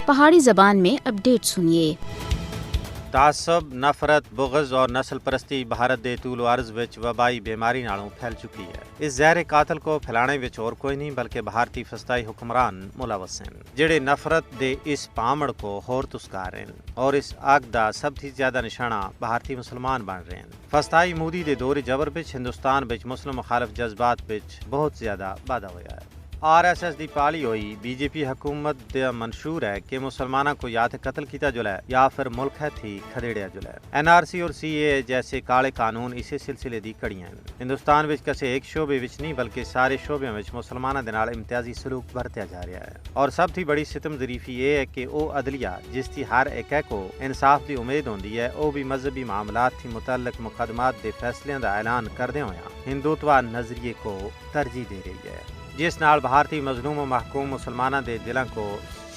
پہاڑی زبان میں اپڈیٹ سنیے۔ تعصب، نفرت، بغض اور نسل پرستی بھارت دے طول و عرض وچ وبائی بیماری نالوں پھیل چکی ہے۔ اس زہر قاتل کو پھیلانے وچ اور کوئی نہیں بلکہ بھارتی فسطائی حکمران ملوث ہیں، جڑے نفرت دے اس پامڑ کو ہور تسکار ہیں اور اس آگ دا سب تھی زیادہ نشانہ بھارتی مسلمان بن رہے ہیں۔ فسطائی مودی دے دور جبر وچ ہندوستان وچ مسلم مخالف جذبات وچ بہت زیادہ وعدہ ہویا ہے۔ RSS دی پالی ہوئی BJP حکومت دا منشور ہے کہ مسلمانوں کو یا تو قتل کیتا جلے یا پھر ملک ہے تھی کھدیڑیا جلے۔ NRC اور CAA جیسے کالے قانون اسی سلسلے دی کڑیاں ہیں۔ ہندوستان وچ کسے ایک شعبے وچ نہیں بلکہ سارے شعبے وچ مسلمانوں دے نال امتیازی سلوک برتیا جا رہا ہے، اور سب تھی بڑی ستم ظریفی یہ ہے کہ او عدلیہ جس تھی ہر ایک کو انصاف دی امید ہوندی ہے، او بھی مذہبی معاملات تھی متعلق مقدمات دے فیصلیاں دا اعلان کردے ہویا ہندوتوا نظریے کو ترجیح دے رہی ہے، جس نال بھارتی مظلوم و محکوم مسلمانوں دے دلوں کو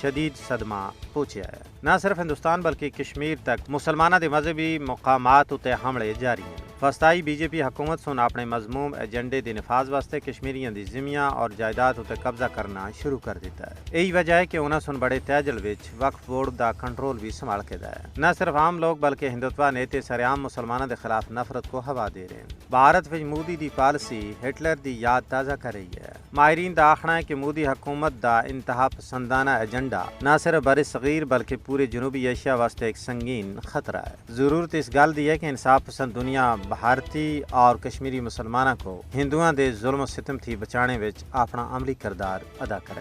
شدید صدمہ پہنچیا ہے۔ نہ صرف ہندوستان بلکہ کشمیر تک مسلمانوں دے مذہبی مقامات اتے حملے جاری ہیں۔ فسطائی BJP حکومت سن اپنے مضموم ایجنڈے دے نفاذ واسطے کشمیریاں دی زمیاں اور جائیداد اتے قبضہ کرنا شروع کر دیتا ہے۔ یہی وجہ ہے کہ انہاں سن بڑے تیجل وچ وقف بورڈ دا کنٹرول بھی سنبھال کے دا ہے۔ نہ صرف عام لوگ بلکہ ہندوتوا نیتے سرعام مسلمانوں دے خلاف نفرت کو ہوا دے رہے ہیں۔ بھارت وچ مودی دی پالیسی ہٹلر دی یاد تازہ کر رہی ہے۔ ماہرین دا آخنا ہے کہ مودی حکومت دا انتہا پسندانہ ایجنڈا نہ صرف بر صغیر بلکہ پورے جنوبی ایشیا واسطے ایک سنگین خطرہ ہے۔ ضرورت اس گل دی ہے کہ انصاف پسند دنیا بھارتی اور کشمیری مسلمانوں کو ہندوؤں دے ظلم و ستم تھی بچانے وچ اپنا عملی کردار ادا کرے۔